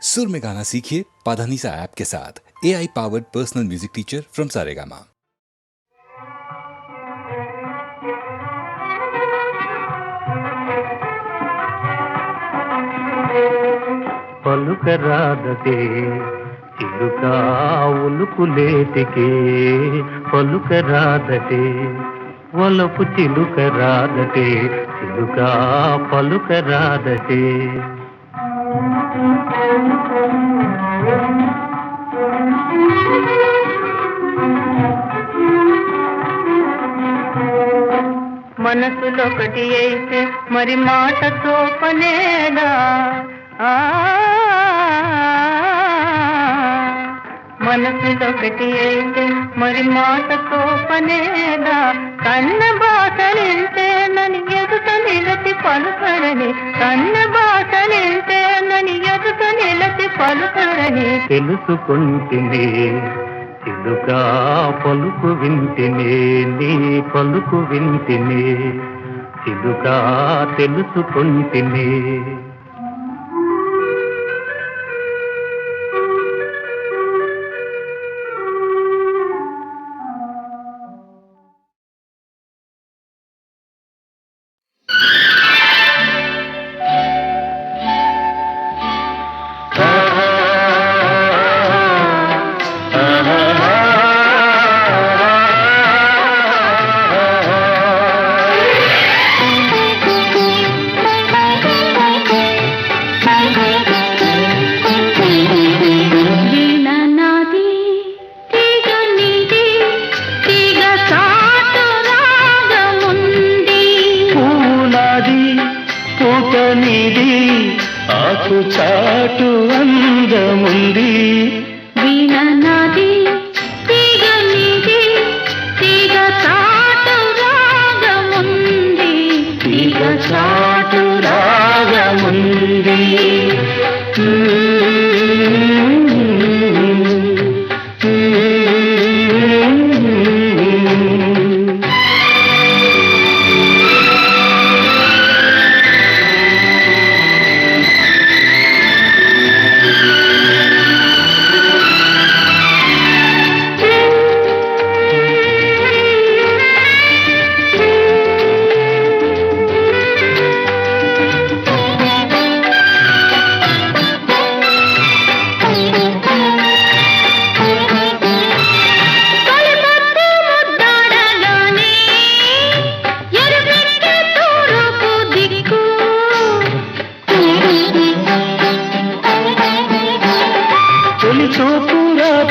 सुर में गाना सीखिए पाधानीसा ऐप के साथ। AI powered personal music teacher from Saregama. పలుకరాదటే చిలుక ఉలుకులేటికే పలుకరాదటే వలపు చిలుకరాదటే చిలుక పలుకరాదటే మనసులొకటి అయితే మరి మాటతో పనేలా మనసులొకటి అయితే మరి మాటతో పనేలా కన్న బాసలింటే నని ఎదుట నిలతి పలుకరని కన్న బాసలింటే నని ఎదుట నిలతి పలుకరని తెలుసుకుంటినే చిలుక పలుకు వింటినే నీ పలుకు వింటినే చిలుక తెలుసుకుంటినే చాటు అందముంది వీణ నాది తీగ నీది తీగ చాటు రాగముంది తీగ చాటు రాగముంది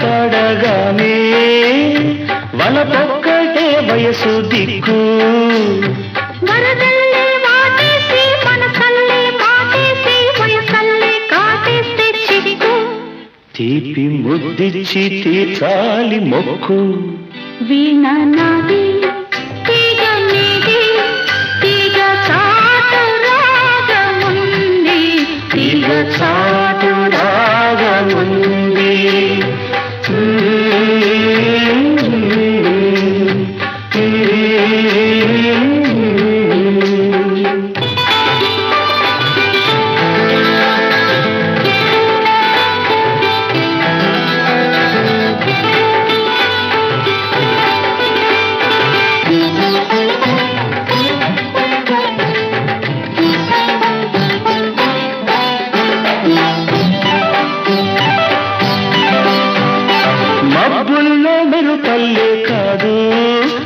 పడగానే వలపొక్కటే వయసు దిక్కు వరదల్లే వాటేసి మనసల్లే మాటేసి వయసల్లే కాటేస్తే చిక్కు తీపి ముద్దిచ్చి తీర్చాలి మొక్కు వీణ నాది తీగ నీది తీగ చాటు రాగముంది తీగ చాటు రాగముంది మబ్బుల్లో మెరుపల్లే కాదు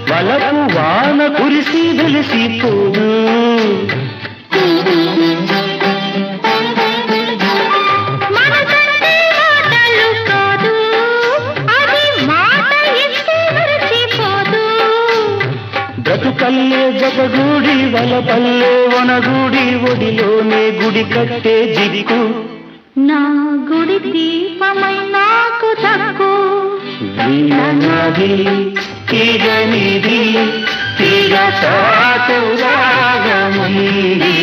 వలపు వాన కురిసి వెలిసిపోదు మనసంటే మాటలు కాదు అది మాట ఇస్తే మరచిపోదు బ్రతుకల్లే జగగూడి వలపల్లే వనగూడి ఒడిలోనే గుడి కట్టే జిగు నా గుడి దీపమై నాకు దక్కు వీణ నాది తీగ నీది తీగ చాటు రాగముంది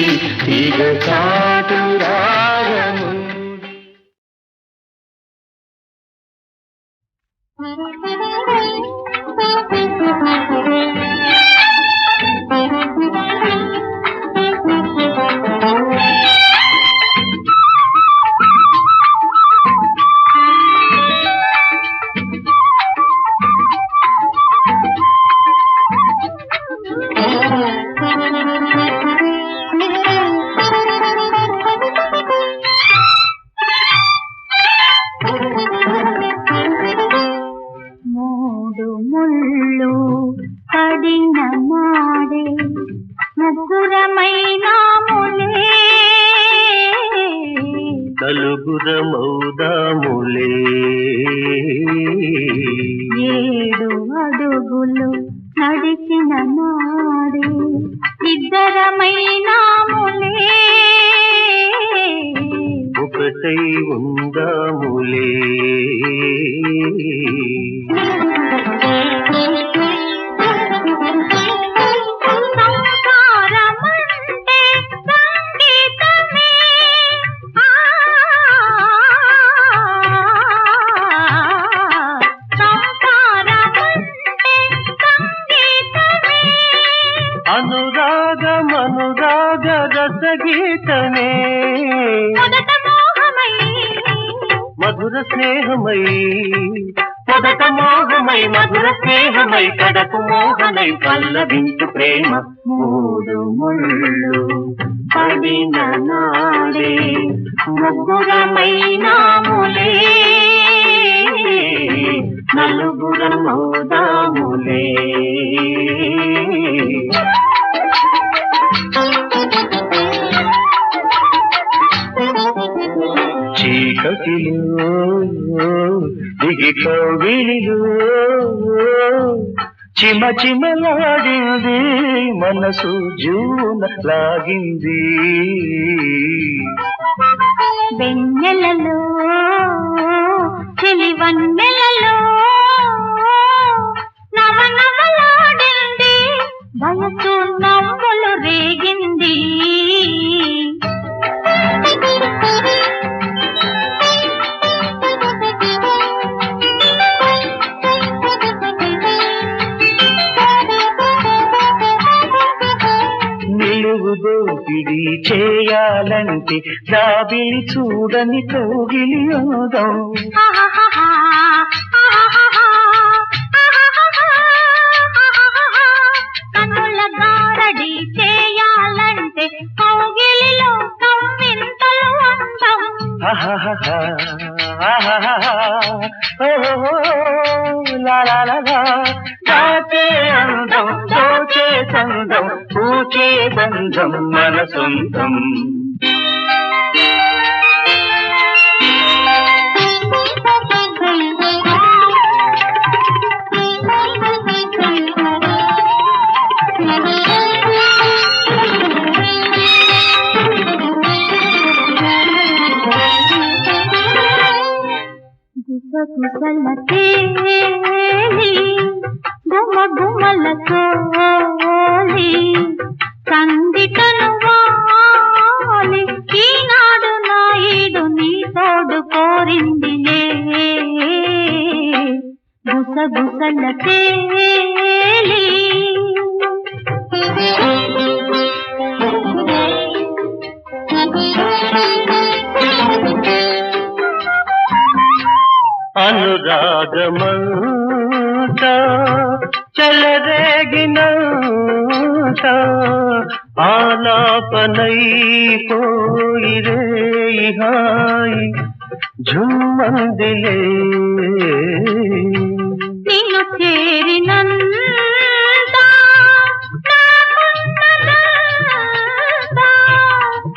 తీగ చాటు రాగముంది నలుగురమౌదాములే 7 అడుగులు నడిచిన నాడే ఇద్దరమైనాములే ఒకటై ఉందాములే అనురాగ రసగీతమే మధుర స్నేహమై మొదట మోహమై మధుర స్నేహమై కడకు మోహనై పల్లవించు ప్రేమ 3 ముళ్ళు పడిన నాడే ముగ్గురమైనాములే నలుగురమౌదాములే చీకటిలో దిగి కవిలిలో చిమ చిమలాడింది మనసు జూన లాగింది వెన్నెలలో చెలివన్నెలలో నవనవలాడింది వయసు నవ్వులు రేగింది దోపిడి చేయాలంటే జాబిలి చూడని కోగిలి అందం కనుల గారడి చేయాలంటే కోగిలిలో కవ్వింతలు అందం దాచే అందం దోచే చందం పూచే బంధం మన సొంతం గుసగుసల తేలి గుమగుమల తోలి సందిటను వాలి ఈనాడు నాయుడు నీ తోడు కోరిందిలే గుసగుసల తేలి అనురాగమంత చెలరేగినంత ఆలాపనై పోయిరే హాయి జుమ్మందిలే నిన్ను చేరినంత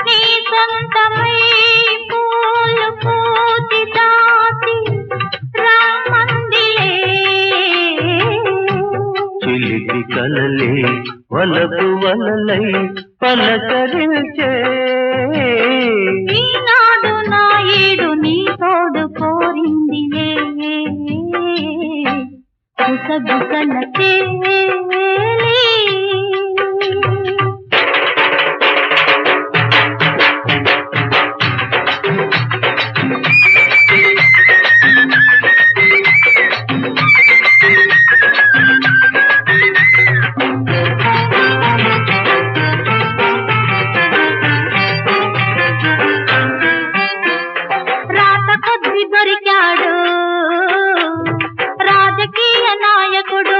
నీ సొంతమై పూలు పూచి దాచి రామందిలే చిలిపి కలలే వలపు వలలై పలకరించే ఈనాడు నాయుడు నీ తోడు కోరిందిలే గుసగుసల తేలి రాత కొద్ది దొరికాడు రాజకీయ నాయకుడు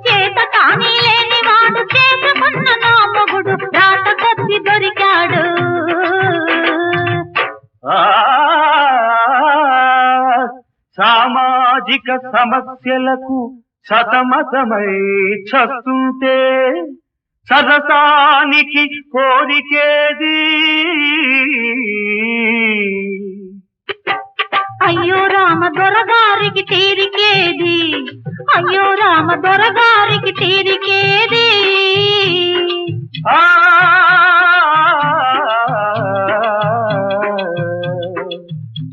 చేత కానీ లేని వాడు చేసుకున్న నా మొగుడు రాత కొద్ది దొరికాడు సామాజిక సమస్యలకు సతమతమై చస్తుంటే సరసానికి కోరికేది అయ్యో రామ దొరగారికి తీరికేది, అయ్యో రామ దొరగారికి తీరికేది.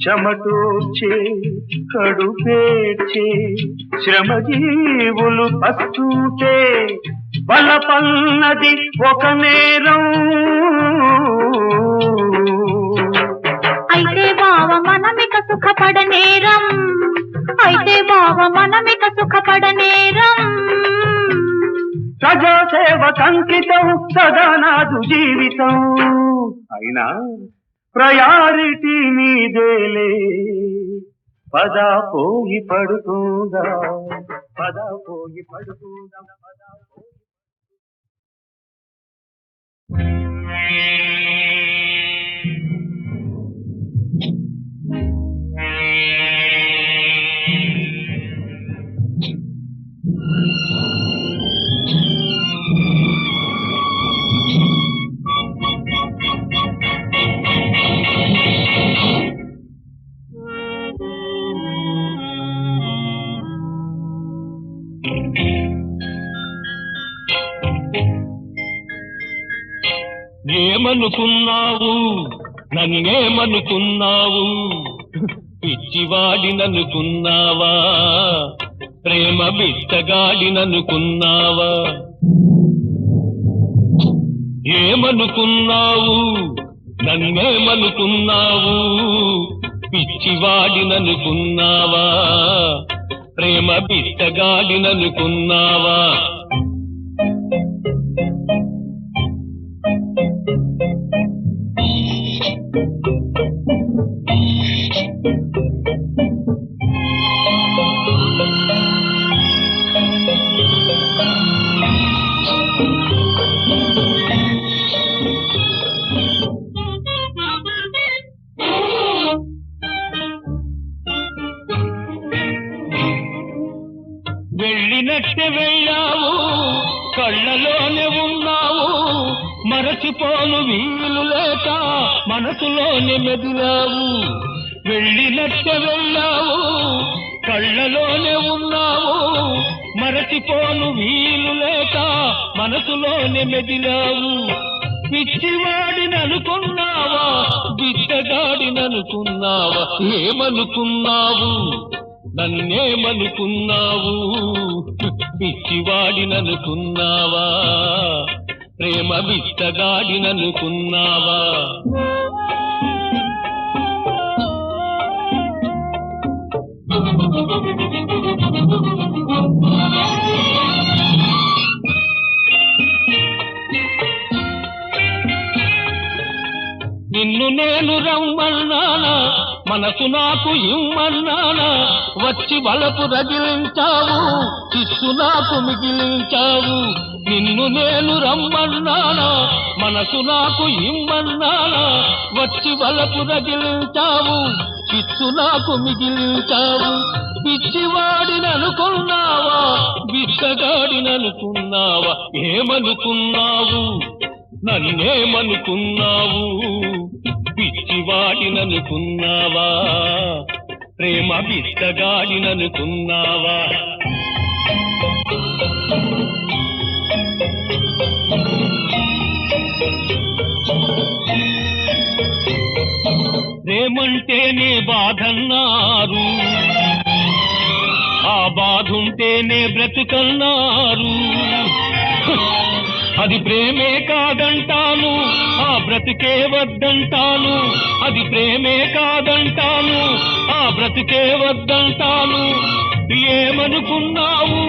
చెమటూర్చే కడుపేర్చే శ్రమజీవులు పస్తుంటే బలపన్నది ఒక నేరం. అయితే బావ మనమిక సుఖపడనేరం, అయితే బావ మనమిక సుఖపడనేరం. ప్రజాసేవ కంకితం సదా నాదు జీవితం. అయినా ప్రయారిటీ నీదేలే, పదా పోయి పడుతుందా, పదా పోయి పడుతుందా, పదా పోయి. ఏమనుకున్నావు, నన్నేమనుకున్నావు, పిచ్చివాడిననుకున్నావా, ప్రేమ బిచ్చగాడిననుకున్నావా? ఏమనుకున్నావు, నన్నేమనుకున్నావు, పిచ్చివాడిననుకున్నావా, ప్రేమ బిచ్చగాడిననుకున్నావా? వెళ్ళినట్టే వెళ్ళావు, కళ్ళలోనే ఉన్నావు, మరచిపోను వీలు లేక మనసులోనే మెదిలావు. వెళ్ళినట్టే వెళ్ళావు, కళ్ళలోనే ఉన్నావు, మరచిపోను వీలు లేక మనసులోనే మెదిలావు. పిచ్చివాడిననుకున్నావా, బిచ్చగాడిననుకున్నావా? ఏమనుకున్నావు, నన్నేమనుకున్నావు, పిచ్చివాడిననుకున్నావా, ప్రేమ బిచ్చగాడిననుకున్నావా? నిన్ను నేను రమ్మన్నానా, మనసు నాకు ఇమ్మన్నానా, వచ్చి వలపు రగిలించావు, చిస్సు నాకు మిగిలించావు. నిన్ను నేను రమ్మన్నానా, మనసు నాకు ఇమ్మన్నానా, వచ్చి వలపు రగిలించావు, చిస్సు నాకు మిగిలించావు. పిచ్చివాడిననుకున్నావా, బిచ్చగాడిననుకున్నావా? ఏమనుకున్నావు, నన్నేమనుకున్నావు, పిచ్చివాడిననుకున్నావా, ప్రేమ బిచ్చగాడిననుకున్నావా? ప్రేమంటేనే బాధన్నారు, ఆ బాధుంటేనే బ్రతుకన్నారు. అది ప్రేమే కాదంటాను, ఆ బ్రతుకే వద్దంటాను. అది ప్రేమే కాదంటాను, ఆ బ్రతుకే వద్దంటాను. ఏమనుకున్నావు,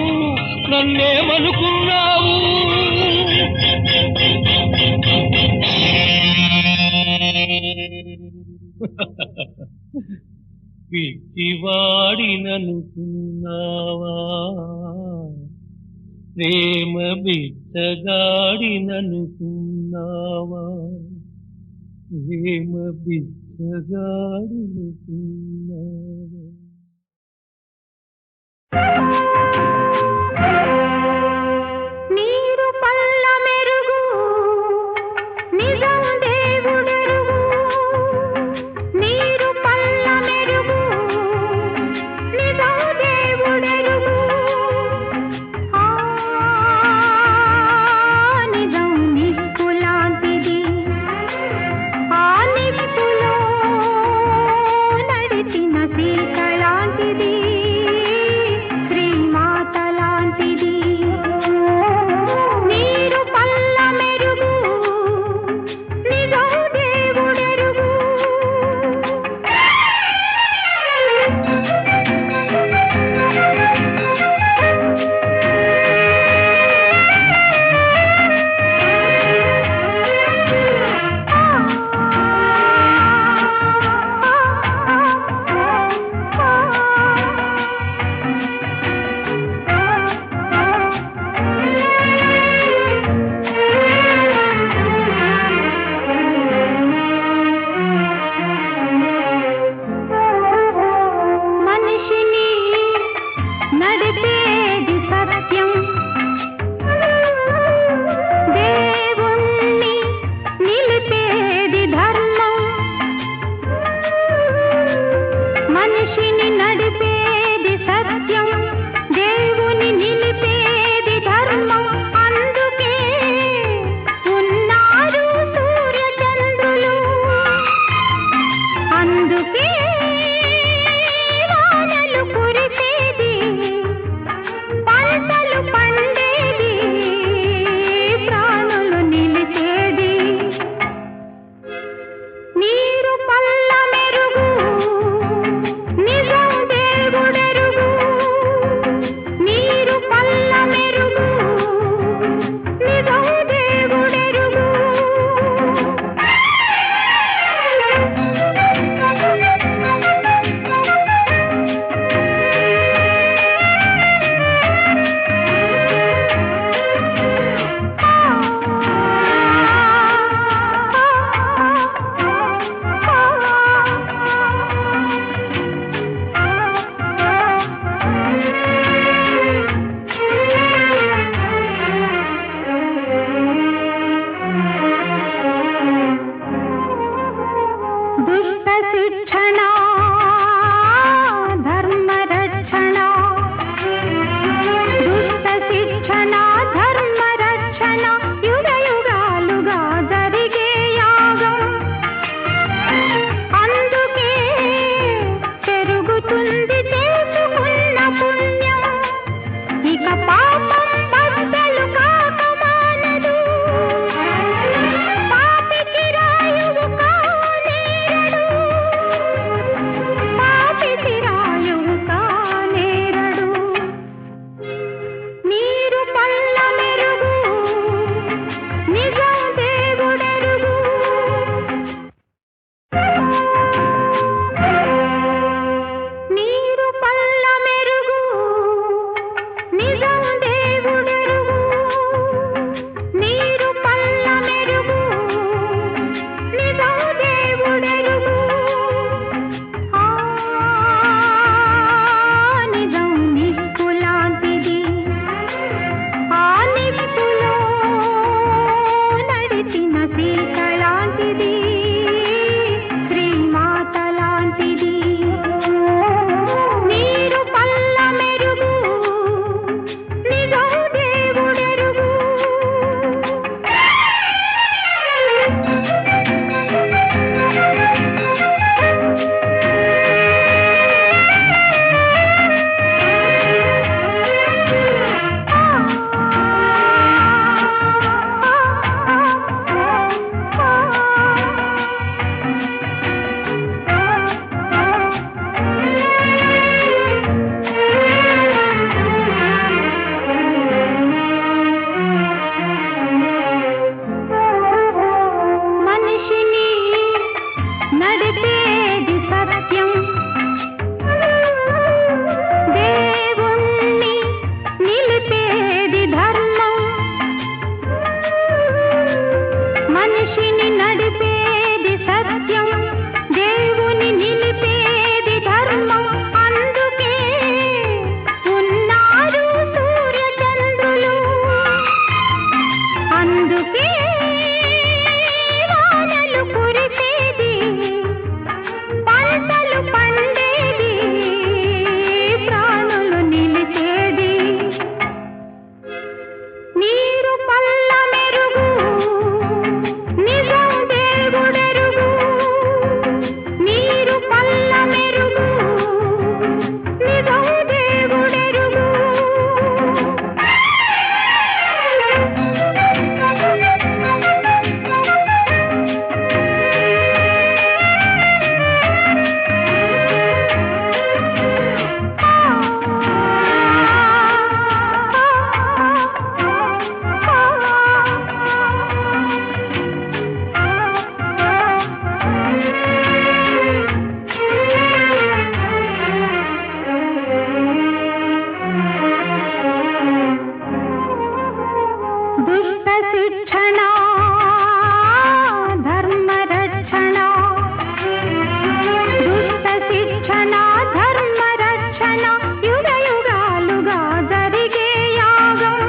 నన్నేమనుకున్నావు? పిచ్చివాడిననుకున్నావా, ప్రేమ బిచ్చగాడిననుకున్నావా, ప్రేమ బిచ్చగాడిననుకున్నావా? నీరు పల్ల మెరుగు శిక్షణ ధర్మ రక్షణ దుష్ట శిక్షణ ధర్మ రక్షణ యుగ యుగాలుగా జరిగే యాగం అందుకే పెరుగుతుంది చేసుకున్న పుణ్యం ఇక పాపం బద్దలు కాక మానదు పాపికి రాయువు కానేరడు పాపికి రాయువు కానేరడు నీరు పల్ల మెరుగు నిజం దేవుడెరుగు నీరు పల్ల మెరుగు నిజం దేవుడెరుగు నీరు పల్ల మెరుగు నిజం దేవుడెరుగు ఆ నిజం నిప్పులాంటిది ఆ నిప్పులో నడిచిన సీత లాంటిది శ్రీమాత లాంటిది నీరు పల్ల మెరుగు నిజం దేవుడెరుగు మనిషిని నడిపేది సత్యం దేవుణ్ణి నిలిపేది ధర్మం మనిషిని నడిపేది సత్యం దేవుని నిలిపేది ధర్మం అందుకే ఉన్నారు సూర్యచంద్రులు అందుకే వానలు కురిసేది పంటలు పండేది ప్రాణులు నిలిచేది నీరు పల్ల మెరుగు నిజం దేవుడెరుగు నీరు పల్ల మెరుగు నిజం దేవుడెరుగు దుష్ట శిక్షణ ధర్మ రక్షణ దుష్ట శిక్షణ ధర్మ రక్షణ యుగ యుగాలుగా జరిగే యాగం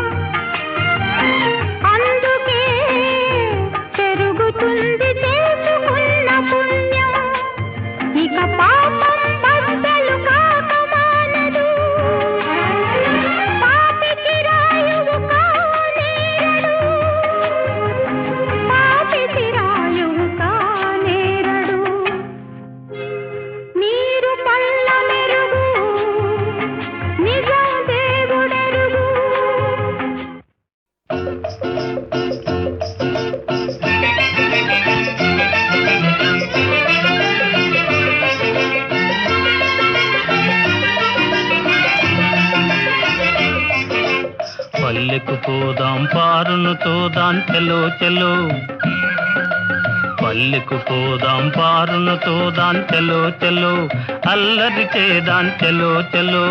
అందుకే పెరుగుతుంది చేసుకున్న పుణ్యం ఇక పాపం బద్దలు కాక మానదు పాపికి రాయువు కానేరడు పాపికి రాయువు కానేరడు నీరు పల్ల మెరుగు నిజం దేవుడెరుగు పల్లెకు పోదాం పారును తోదాం చెలో చెలో పల్లెకు పోదాం పారును తోదాం చెలో చెలో అల్లరి చేదాం చెలో చెలో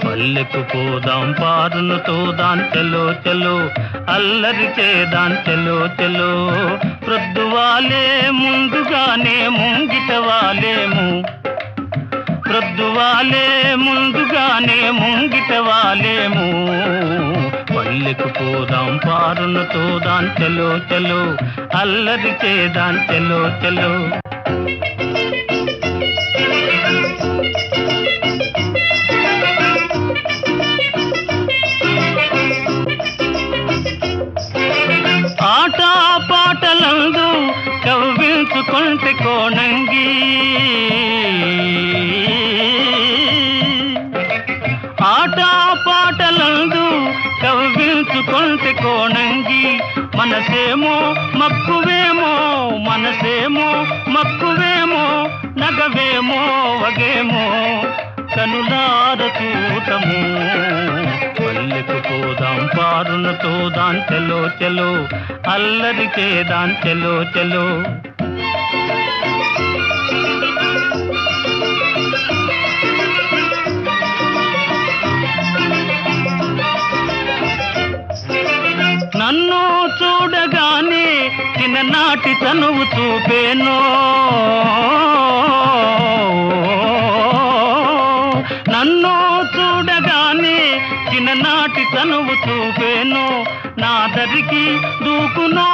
పల్లెకు పోదాం పారును తోదాం చెలో చెలో అల్లరి చేదాం చెలో చెలో ప్రొద్దువాలే ముందుగానే ముంగిట వాలేము ప్రొద్దువాలే ముందుగానే ముంగిట వాలేము పల్లెకు పోదాం పారును తోదాం చెలో చెలో అల్లరి చేదాం చెలో చెలో కోణంగి ఆట పాటలందు కవ్వించుకొంటే కోణంగి మనసేమో మక్కువేమో మనసేమో మక్కువేమో నగవేమో వగేమో కనులార చూతము పల్లెకు పోదాం పారునతో దాన్ చెలో చెలో అల్లరి చేదాన్ చెలో చెలో నన్ను చూడగానే చిన్ననాటి చనువు చూపేనో నన్ను చూడగానే చిన్ననాటి చనువు చూపేనో నాదరికి దూకునో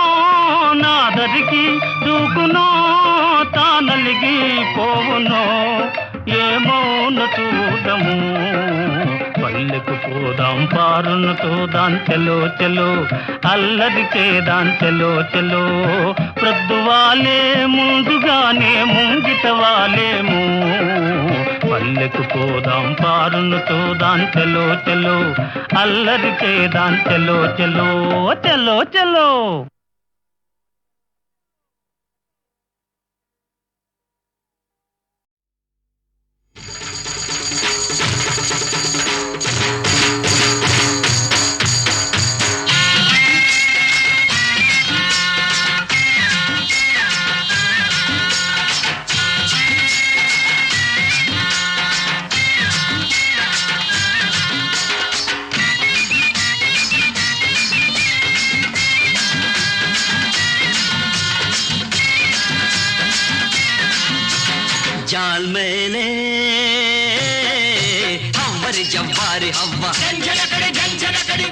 నాదరికి దూకునో తానలిగి పోవునో ఏమౌన చూడము పల్లెకు పోదాం పారునతో దాన్ చెలో చెలో అల్లరి చేదాన్ చెలో చెలో ప్రొద్దువాలే ముందుగానే ముంగిట వాలేము పల్లెకు పోదాం పారునతో దాన్ చెలో చెలో అల్లరి చేదాన్ చెలో చెలో చెలో చెలో जाल मेले हमारी जव्वारी हवा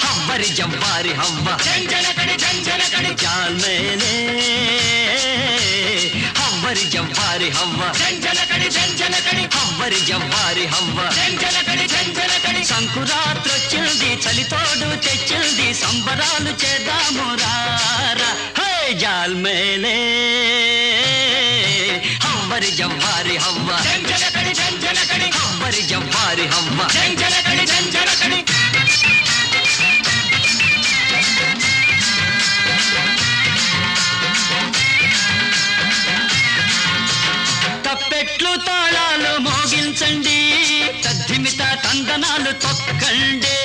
हमारी जव्वारी हवा जाल मेले हमारी जव्वारी हवा हमारी जव्वारी हवा సంకురాత్రి వచ్చింది చలితోడు తెచ్చింది సంబరాలు చేద్దాము రారా హే జాల్ మేలే हमारी जव्वारी हवा हमारी जव्वारी हवा తప్పెట్లు తాళాలు మోగించండి తద్దిమిత తందనాలు తొక్కండి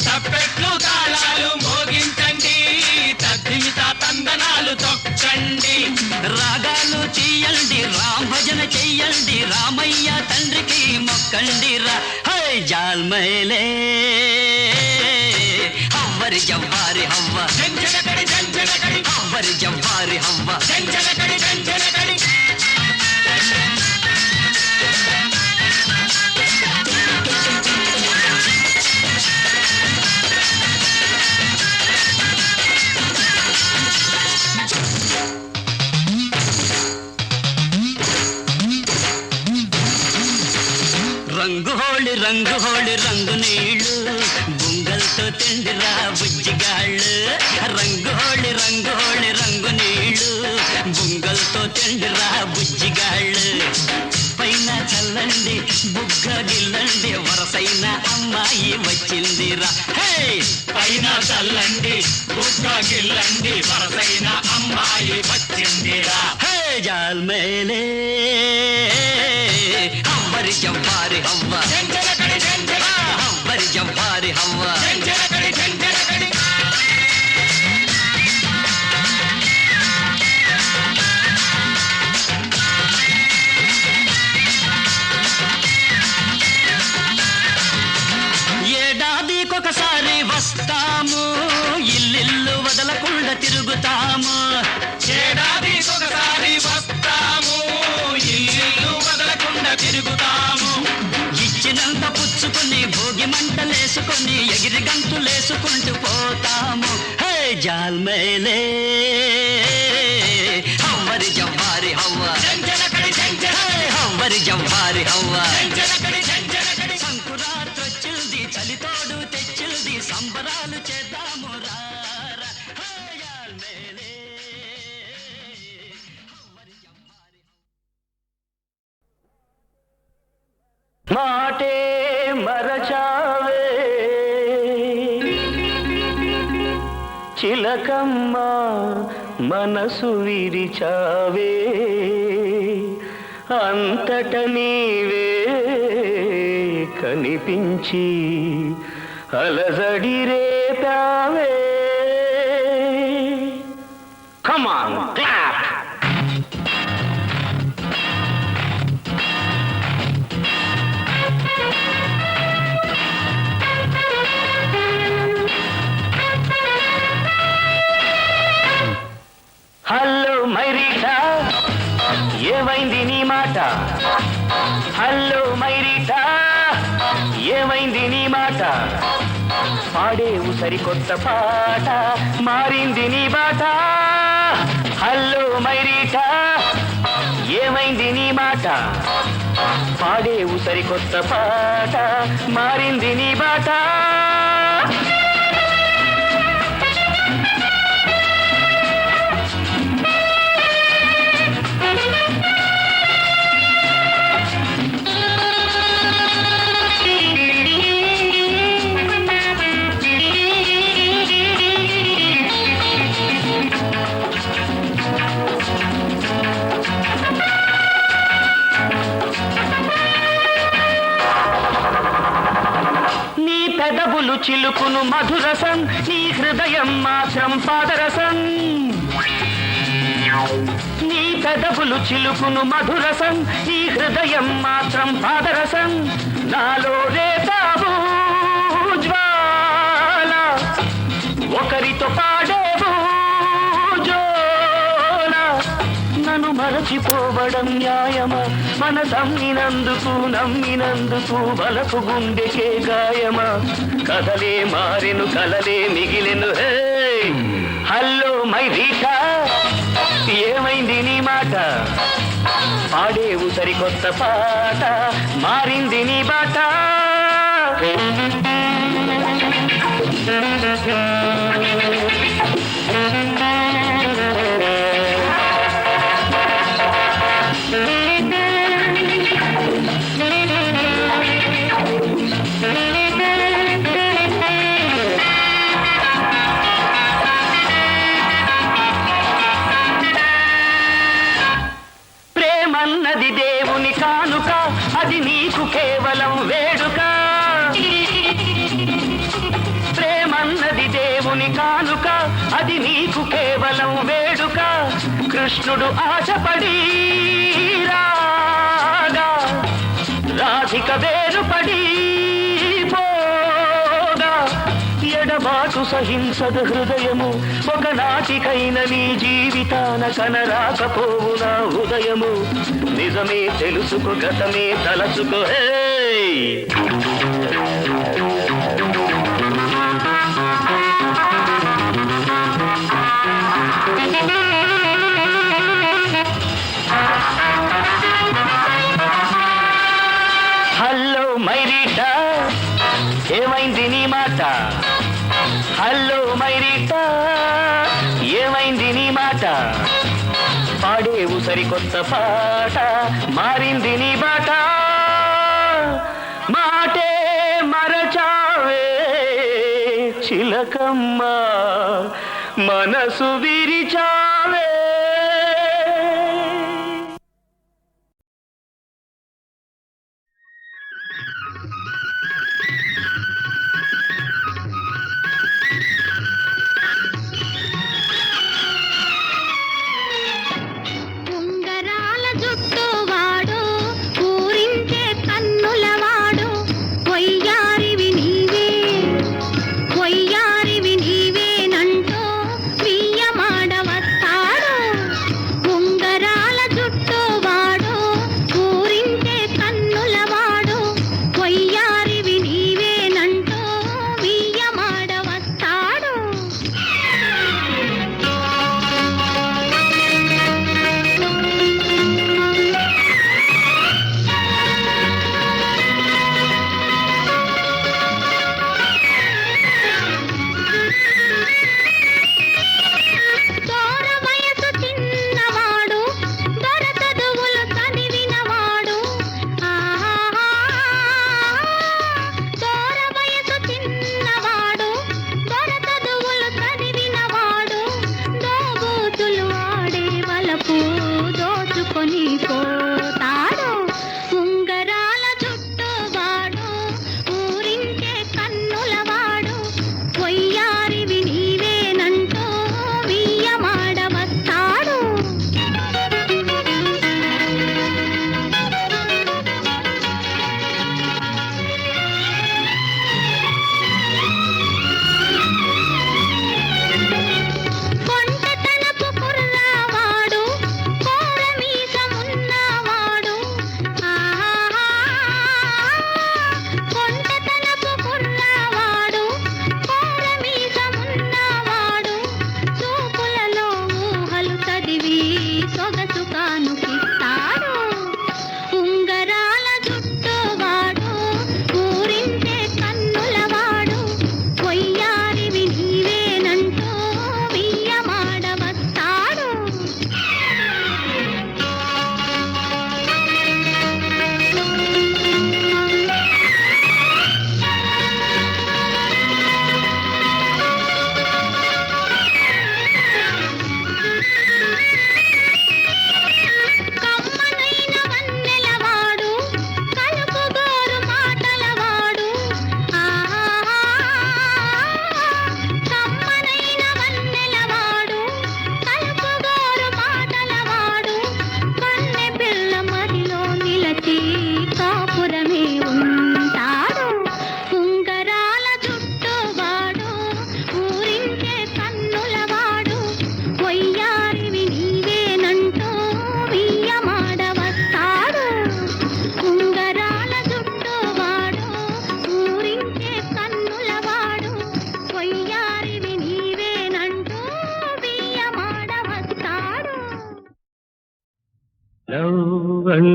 తప్పెట్లు తాళాలు మోగించండి తద్దిమిత తందనాలు తొక్కండి రాగాలు చెయ్యండి రామ్ భజన చెయ్యండి రామయ్య తండ్రికి మొక్కండి రా హై జాల్ మేలే हमारी जव्वारी हवा हमारी जव्वारी हवा రంగు హోళి రంగు నీళ్ళు బుంగల్తో తిండిరా బుజ్జిగాళ్ళు రంగు హోళి రంగు నీళ్ళు బుంగల్తో తిండిరా బుజ్జిగాళ్ళు పైన చల్లండి బుగ్గ గిల్లండి వరసైన అమ్మాయి వచ్చిందిరా హే పైన చల్లండి బుగ్గ గిల్లండి వరసైన అమ్మాయి వచ్చిందిరా హే జాల్ మేలే हमारी जव्वारी हवा हमारी जव्वारी हवा ఏడాదికొకసారి వస్తాము ఇల్లిల్లు వదలకుండా తిరుగుతాము ఏడాదికొకసారి వస్తాము ఇల్లు వదలకుండా తిరుగుతాము ఇచ్చినంత పుచ్చుకొని భోగి మంటలేసుకొని ఎగిరి గంతులేసుకుంటూ పోతాము హే జాల్ మేలే हमारी जव्वारी हवा हमारी जव्वारी हवा సంకురాత్రి వచ్చింది చలితోడు తెచ్చింది సంబరాలు చేద్దాము రా మాటే మరచావే చిలకమ్మ మనసు విరిచావే అంతట నీవే కనిపించి అలజడి రేపావే. Come on, clap! హలో మైరీటా ఏమైంది నీ మాట? హలో మైరీటా ఏమైంది నీ మాట? పాడేవు సరికొత్త పాట మారింది నీ బాట. హలో మైరీటా ఏమైంది నీ మాట? పాడేవు సరికొత్త పాట మారింది నీ బాట. పెదవులు చిలుకును మధురసం నీ హృదయం మాత్రం పాదరసం. నీ పెదవులు చిలుకును మధురసం నీ హృదయం మాత్రం పాదరసం. నాలో రేతావు జ్వాల ఒకరితో పాడేవు జోల. నన్ను మరచిపోవడం న్యాయమా? మన నమ్మినందుకు బలకు గుండెకే గాయమా? కథలే మారెను కలలే మిగిలెను. హే హలో మైరీటా ఏమైంది నీ మాట? పాడేవు సరికొత్త పాట మారింది నీ బాట. ప్రేమన్నది దేవుని కానుక అది నీకు కేవలం వేడుక. ప్రేమన్నది దేవుని కానుక అది నీకు కేవలం వేడుక. కృష్ణుడు ఆశపడి రాగా రాధిక వేరుపడి పోగా. ఎడబాటు సహింసదు హృదయము ఒకనాటికైన నీ జీవితాన కనరాకపోవు నా ఉదయము. నిజమే తెలుసుకో గతమే తలచుకో. హే హలో మైరీటా ఏమైంది నీ మాట? హలో మైరీటా ఏమైంది నీ మాట? పాడేవు సరికొత్త పాట మారింది నీ బాట. మాటే మరచావే చిలకమ్మ మనసు విరిచావే. ఉంగరాల జుట్టు వాడు పూరించే కన్నులవాడు కొయ్యారివి నీవేనంటూ వియ్యమాడ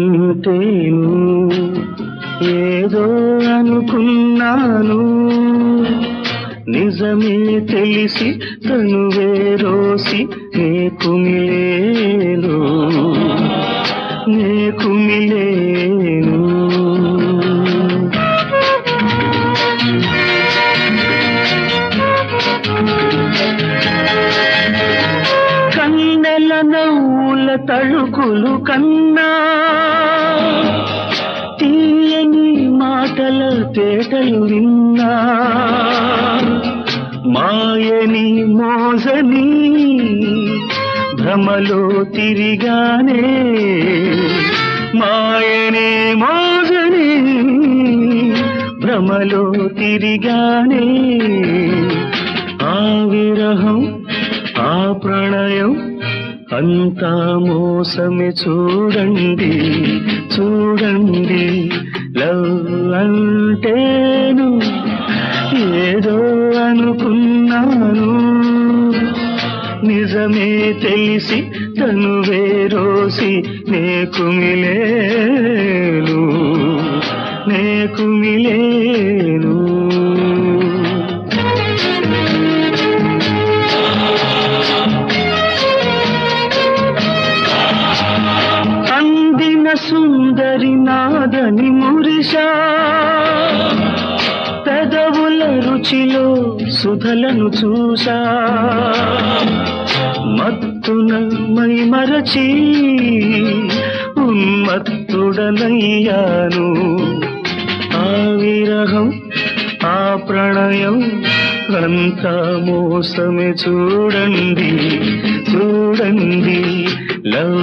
అంటేను ఏదో అనుకున్నాను, నిజమే తెలిసి తనువే రోసి నే కుమిలేను, నే కుమిలేను. కన్నెల నవ్వుల తళుకులు కన్నా తీయని మాటల తేటలు విన్నా, మాయని మోసని భ్రమలో తిరిగానే, మాయని మోసని భ్రమలో తిరిగానే. ఆ విరహం ఆ ప్రణయం అంతా మోసమే చూడండి, చూడండి. లవ్ అంటేను ఏదో అనుకున్నాను, నిజమే తెలిసి తనువే రోసి నే కుమిలేను, నే కుమిలేను. అందిన సుందరి నాదని మురిషా, పెదవుల రుచిలో సుధలను చూసా, మత్తున మై మరచి ఉన్మత్తుడనయ్యాను. ఆ విరహం ఆ ప్రణయం అంతా మోసమే చూడండి, చూడండి. లవ్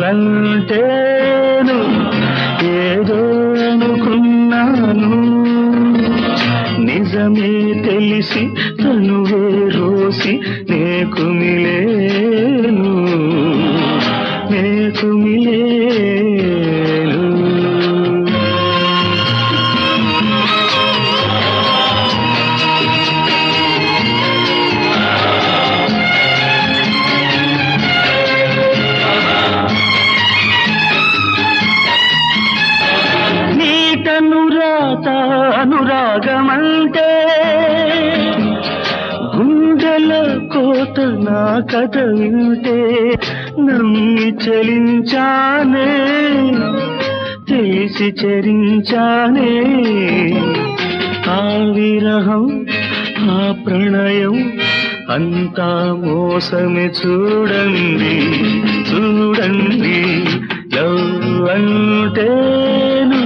అంటేను ఏదో అనుకున్నాను, నిజమే తెలిసి తనువే రోసి నే కుమిలేను, నే కుమిలేను. నీటనురాత అనురాగమంటే గుండెల కోత నా కథ వింటే, నమ్మి చలించానే తెలిసి చరించానే. ఆ విరహం ఆ ప్రణయం అంతా మోసమే చూడండి, చూడండి. లవ్ అంటేను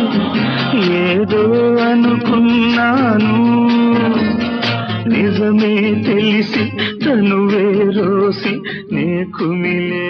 ఏదో అనుకున్నాను, నిజమే తెలిసి తనువే రోసి నే కుమిలే.